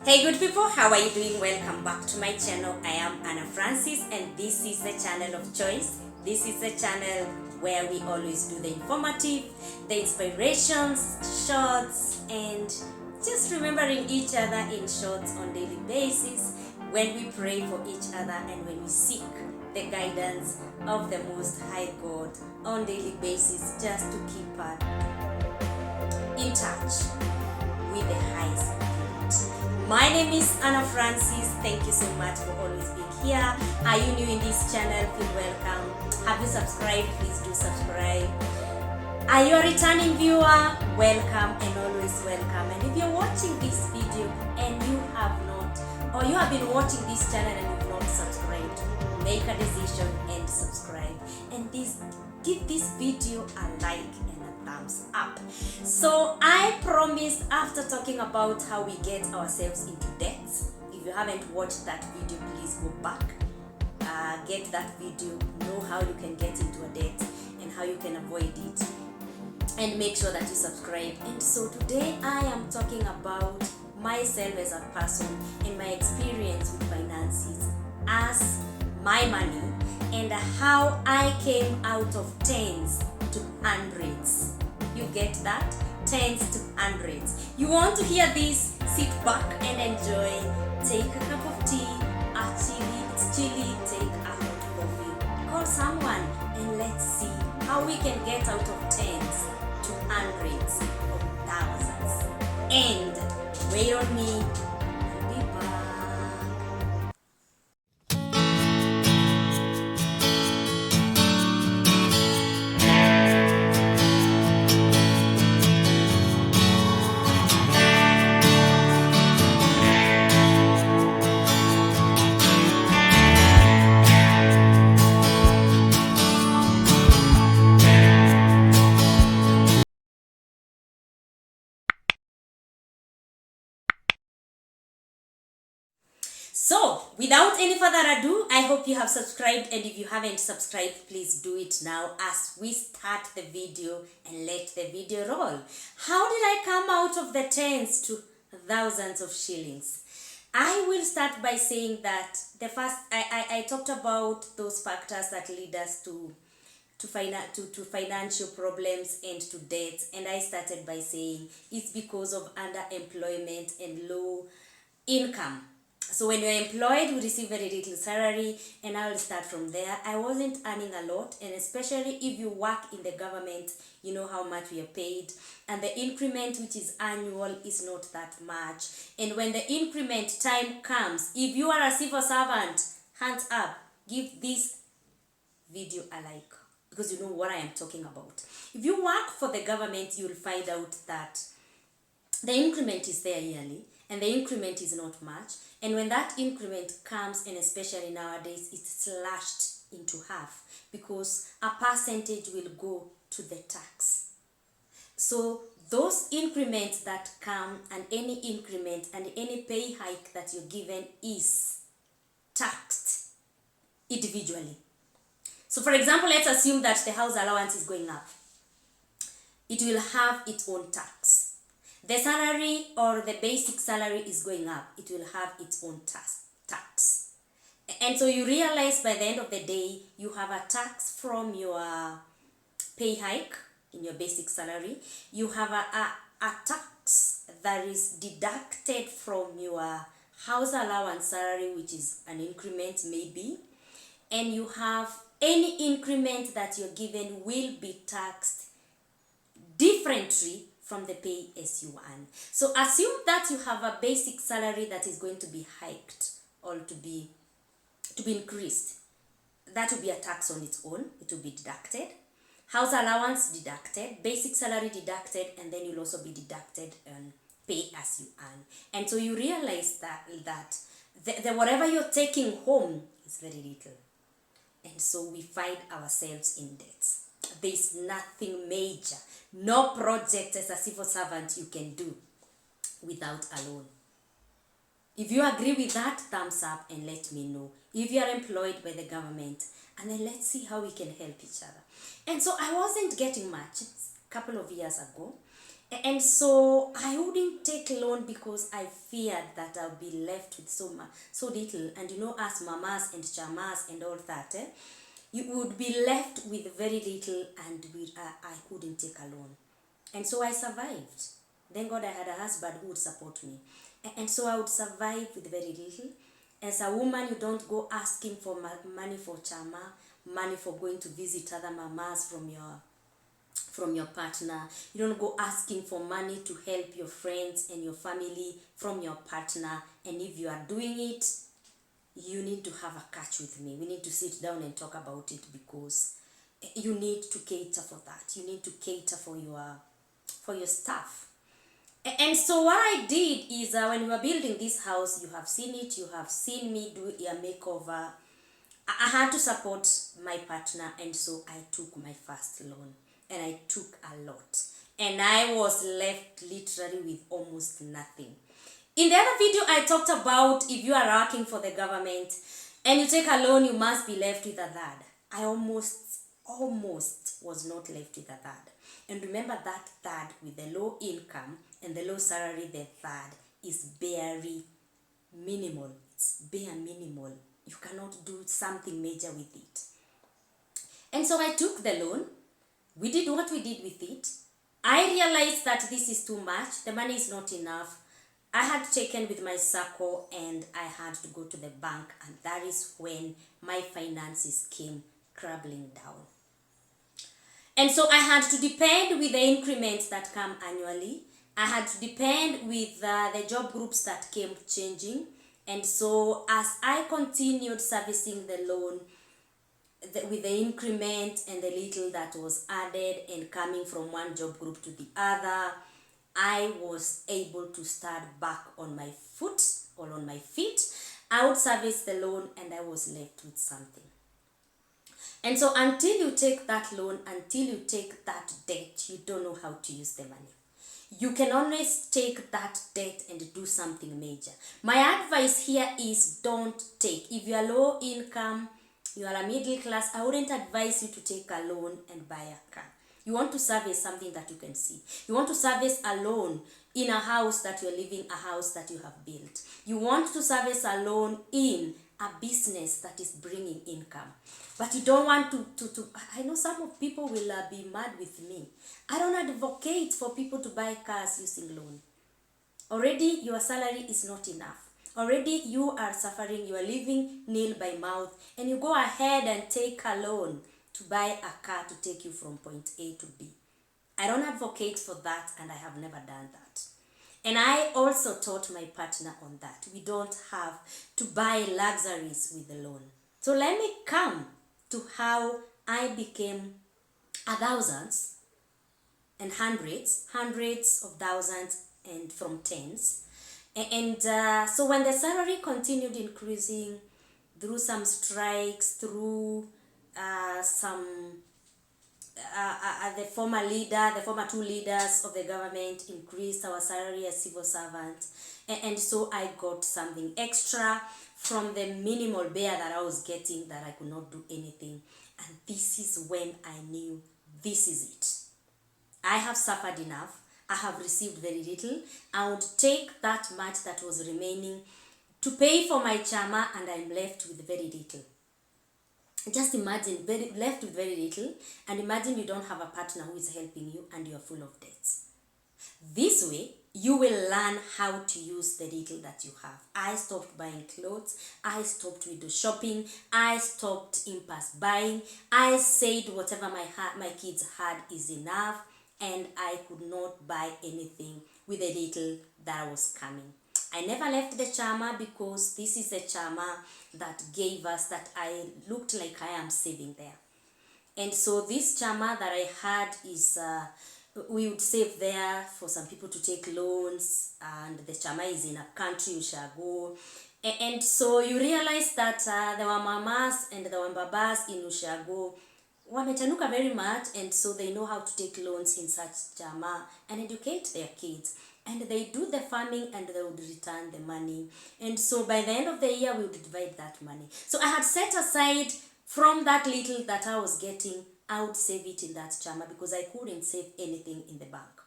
Hey good people, how are you doing? Welcome back to my channel. I am Anna Francis and this is the channel of choice. This is the channel where we always do the informative, the inspirations, shorts, and just remembering each other in shorts on daily basis, when we pray for each other and when we seek the guidance of the Most High God on daily basis, just to keep us in touch with the highest good. My name is Anna Francis. Thank you so much for always being here. Are you new in this channel? Feel welcome. Have you subscribed? Please do subscribe. Are you a returning viewer? Welcome and always welcome. And if you're watching this video and you have not, or you have been watching this channel and you've not subscribed, make a decision and subscribe. And give this video a like and a thumbs up. So I promised, after talking about how we get ourselves into debt, if you haven't watched that video, please go back, get that video, know how you can get into a debt and how you can avoid it, and make sure that you subscribe. And so today I am talking about myself as a person and my experience with finances, as my money, and how I came out of tens to hundreds. You get that? Tens to hundreds. You want to hear this? Sit back and enjoy. Take a cup of tea, it's chilly, take a hot coffee. Call someone and let's see how we can get out of tens to hundreds of thousands. And wait on me. I'll be back. So, without any further ado, I hope you have subscribed, and if you haven't subscribed, please do it now as we start the video and let the video roll. How did I come out of the tens to thousands of shillings? I will start by saying that I talked about those factors that lead us to financial problems and to debt, and I started by saying it's because of underemployment and low income. So when you're employed, you receive very little salary, and I will start from there. I wasn't earning a lot, and especially if you work in the government, you know how much we are paid, and the increment, which is annual, is not that much. And when the increment time comes, if you are a civil servant, hands up, give this video a like, because you know what I am talking about. If you work for the government, you'll find out that the increment is there yearly, and the increment is not much. And when that increment comes, and especially nowadays, it's slashed into half, because a percentage will go to the tax. So those increments that come, and any increment and any pay hike that you're given, is taxed individually. So for example, let's assume that the house allowance is going up. It will have its own tax. The salary or the basic salary is going up. It will have its own tax. And so you realize by the end of the day, you have a tax from your pay hike in your basic salary. You have a tax that is deducted from your house allowance salary, which is an increment maybe. And you have any increment that you're given will be taxed differently from the pay as you earn. So assume that you have a basic salary that is going to be hiked or to be increased. That will be a tax on its own. It will be deducted. House allowance deducted, basic salary deducted, and then you'll also be deducted on pay as you earn. And so you realize that the whatever you're taking home is very little. And so we find ourselves in debt. There's nothing major, no project as a civil servant you can do without a loan. If you agree with that, thumbs up and let me know. If you are employed by the government, and then let's see how we can help each other. And so I wasn't getting much a couple of years ago, And so I wouldn't take loan because I feared that I'll be left with so little. And you know, as mamas and chamas and all that, you would be left with very little, and I couldn't take a loan. And so I survived. Thank God I had a husband who would support me. And so I would survive with very little. As a woman, you don't go asking for money for chama, money for going to visit other mamas from your partner. You don't go asking for money to help your friends and your family from your partner. And if you are doing it, you need to have a catch with me. We need to sit down and talk about it, because you need to cater for that. You need to cater for your stuff. And so what I did is, when we were building this house, you have seen it, you have seen me do a makeover. I had to support my partner, and so I took my first loan, and I took a lot, and I was left literally with almost nothing. In the other video, I talked about if you are working for the government and you take a loan, you must be left with a third. I almost was not left with a third. And remember, that third, with the low income and the low salary, the third is very minimal. It's bare minimal. You cannot do something major with it. And so I took the loan. We did what we did with it. I realized that this is too much. The money is not enough. I had taken with my circle, and I had to go to the bank, and that is when my finances came crumbling down. And so I had to depend with the increments that come annually. I had to depend with the job groups that came changing. And so as I continued servicing the loan, with the increment and the little that was added and coming from one job group to the other, I was able to start back on my foot or on my feet. I would service the loan, and I was left with something. And so until you take that loan, until you take that debt, you don't know how to use the money. You can always take that debt and do something major. My advice here is, don't take. If you are low income, you are a middle class, I wouldn't advise you to take a loan and buy a car. You want to service something that you can see. You want to service a loan in a house that you're living, a house that you have built. You want to service a loan in a business that is bringing income. But you don't want to I know some of people will be mad with me. I don't advocate for people to buy cars using loan. Already your salary is not enough. Already you are suffering, you are living nil by mouth, and you go ahead and take a loan to buy a car to take you from point A to B. I don't advocate for that, and I have never done that. And I also taught my partner on that. We don't have to buy luxuries with the loan. So let me come to how I became thousands and hundreds of thousands, and from tens. And so when the salary continued increasing through some strikes, through the former two leaders of the government increased our salary as civil servants. And so I got something extra from the minimal bare that I was getting, that I could not do anything. And this is when I knew this is it. I have suffered enough. I have received very little. I would take that much that was remaining to pay for my chama, and I'm left with very little. Just imagine, left with very little, and imagine you don't have a partner who is helping you, and you're full of debts. This way, you will learn how to use the little that you have. I stopped buying clothes. I stopped window shopping. I stopped impulse buying. I said whatever my kids had is enough, and I could not buy anything with the little that was coming. I never left the chama, because this is a chama that gave us, that I looked like I am saving there. And so this chama that I had is, we would save there for some people to take loans, and the chama is in a country, Ushago. And so you realize that there were mamas and there were babas in Ushago wamechanuka very much, and so they know how to take loans in such chama and educate their kids. And they do the farming, and they would return the money. And so by the end of the year, we would divide that money. So I had set aside from that little that I was getting, I would save it in that chama, because I couldn't save anything in the bank.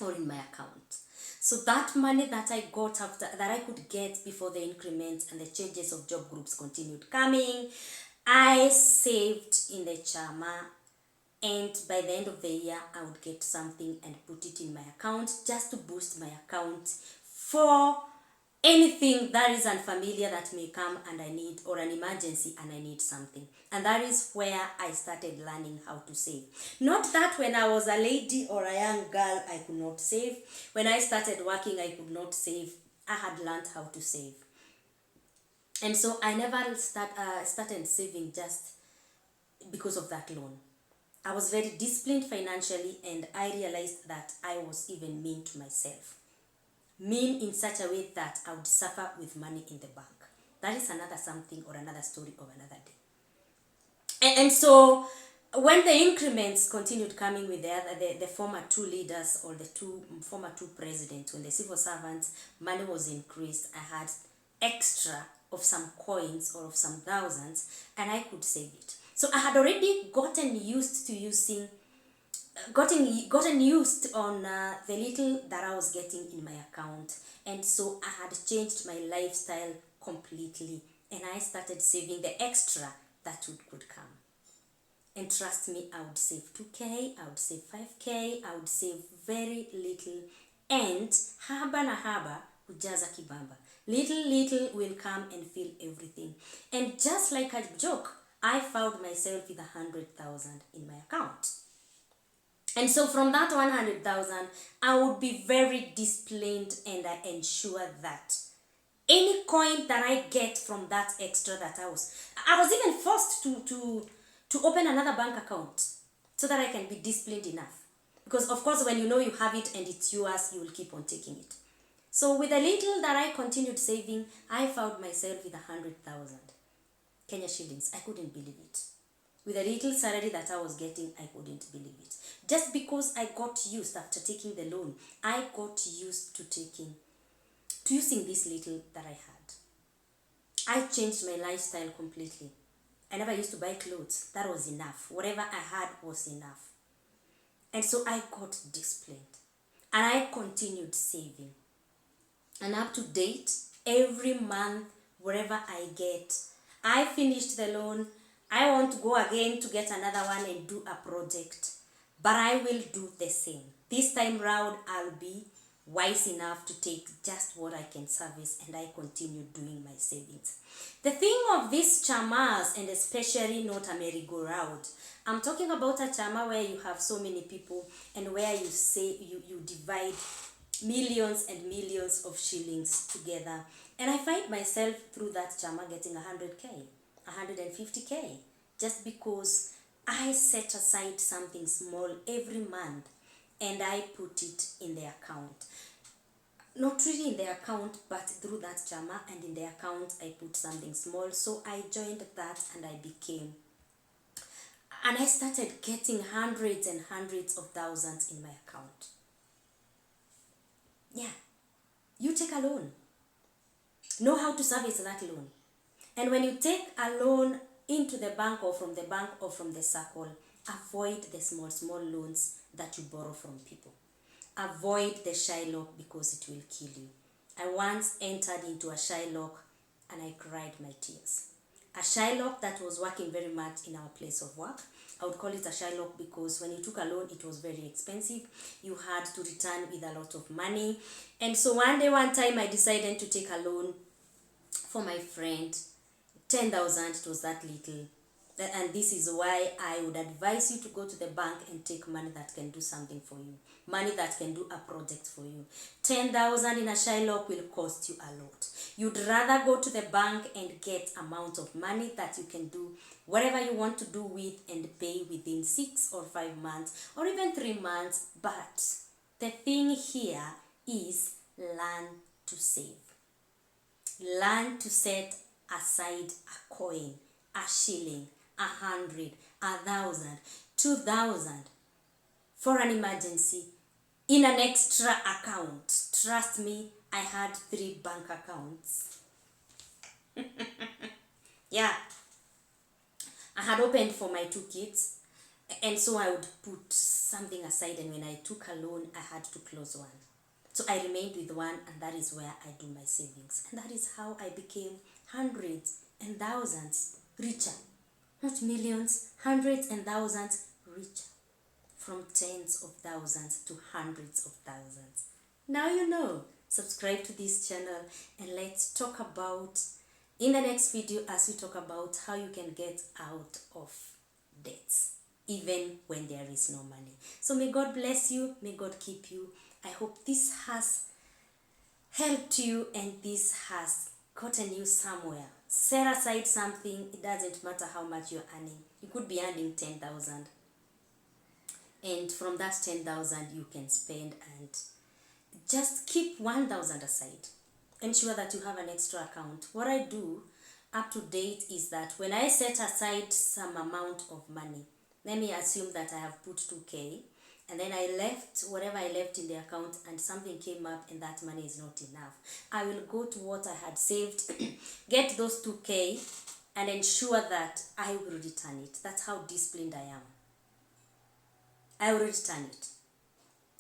or in my account. So that money that I got after that I could get before the increments and the changes of job groups continued coming, I saved in the Chama, and by the end of the year I would get something and put it in my account just to boost my account for anything that is unfamiliar that may come and I need, or an emergency and I need something. And that is where I started learning how to save. Not that when I was a lady or a young girl I could not save. When I started working I could not save. I had learned how to save. And so I never started saving just because of that loan. I was very disciplined financially, and I realized that I was even mean to myself. Mean in such a way that I would suffer with money in the bank. That is another something or another story of another day. And so when the increments continued coming with the former two leaders, or the former two presidents, when the civil servants, money was increased, I had extra of some coins or of some thousands, and I could save it. So I had already gotten used on the little that I was getting in my account, and so I had changed my lifestyle completely, and I started saving the extra that could come. And trust me, I would save 2k, I would save 5k, I would save very little, and haba na haba hujaza kibamba. Little will come and fill everything. And just like a joke, I found myself with 100,000 in my account. And so from that 100,000, I would be very disciplined, and I ensure that any coin that I get from that extra that I was even forced to open another bank account so that I can be disciplined enough. Because of course, when you know you have it and it's yours, you will keep on taking it. So with the little that I continued saving, I found myself with 100,000 Kenya shillings. I couldn't believe it. With a little salary that I was getting, I couldn't believe it. Just because I got used, after taking the loan, I got used to using this little that I had. I changed my lifestyle completely. I never used to buy clothes. That was enough. Whatever I had was enough. And so I got disciplined. And I continued saving. And up to date, every month, wherever I get, I finished the loan, I want to go again to get another one and do a project. But I will do the same. This time round, I'll be wise enough to take just what I can service, and I continue doing my savings. The thing of these chamas, and especially not a merry-go-round, I'm talking about a chama where you have so many people and where you say you divide millions and millions of shillings together. And I find myself through that chama getting 100k, 150k, just because I set aside something small every month and I put it in the account. Not really in the account, but through that chama, and in the account I put something small. So I joined that and I started getting hundreds and hundreds of thousands in my account. Yeah, you take a loan. Know how to service that loan. And when you take a loan into the bank or from the bank or from the circle, avoid the small loans that you borrow from people. Avoid the Shylock, because it will kill you. I once entered into a Shylock and I cried my tears. A Shylock that was working very much in our place of work. I would call it a Shylock because when you took a loan, it was very expensive. You had to return with a lot of money. And so one time I decided to take a loan for my friend. 10,000, it was that little. And this is why I would advise you to go to the bank and take money that can do something for you. Money that can do a project for you. 10,000 in a Shylock will cost you a lot. You'd rather go to the bank and get amount of money that you can do whatever you want to do with and pay within 6 or 5 months or even 3 months. But the thing here is learn to save. Learn to set aside a coin, a shilling, 100, 1,000, 2,000 for an emergency in an extra account. Trust me, I had 3 bank accounts. Yeah, I had opened for my 2 kids, And so I would put something aside, and when I took a loan, I had to close one. So I remained with one, and that is where I do my savings. And that is how I became hundreds and thousands richer. Not millions, hundreds and thousands richer. From tens of thousands to hundreds of thousands. Now you know. Subscribe to this channel, and let's talk about in the next video as we talk about how you can get out of debts even when there is no money. So may God bless you, may God keep you. I hope this has helped you and this has gotten you somewhere. Set aside something. It doesn't matter how much you're earning. You could be earning 10,000, and from that 10,000 you can spend, and just keep 1,000 aside. Ensure that you have an extra account. What I do up to date is that when I set aside some amount of money, let me assume that I have put 2k, and then I left whatever I left in the account, and something came up and that money is not enough. I will go to what I had saved, get those 2k, and ensure that I will return it. That's how disciplined I am. I will return it.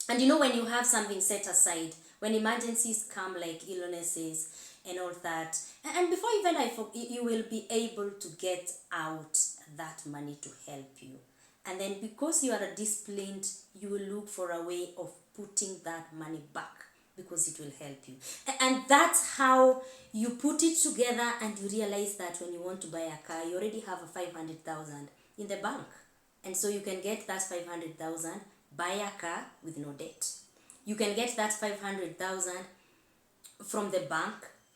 And you know, when you have something set aside, when emergencies come like illnesses and all that, and before even you will be able to get out that money to help you. And then because you are disciplined, you will look for a way of putting that money back because it will help you. And that's how you put it together, and you realize that when you want to buy a car, you already have a 500,000 in the bank. And so you can get that 500,000, buy a car with no debt. You can get that 500,000 from the bank,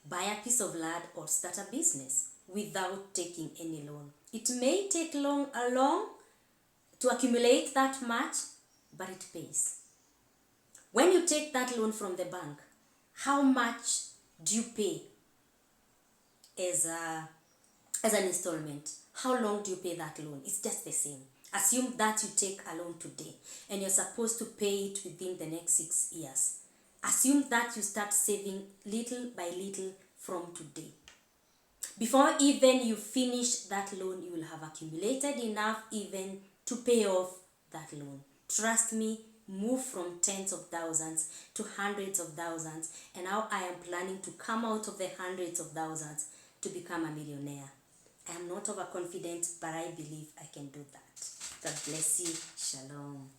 buy a piece of land, or start a business without taking any loan. It may take long to accumulate that much, but it pays. When you take that loan from the bank, how much do you pay as an installment? How long do you pay that loan? It's just the same. Assume that you take a loan today and you're supposed to pay it within the next 6 years. Assume that you start saving little by little from today. Before even you finish that loan, you will have accumulated enough even to pay off that loan. Trust me, move from tens of thousands to hundreds of thousands, and now I am planning to come out of the hundreds of thousands to become a millionaire. I am not overconfident, but I believe I can do that. God bless you. Shalom.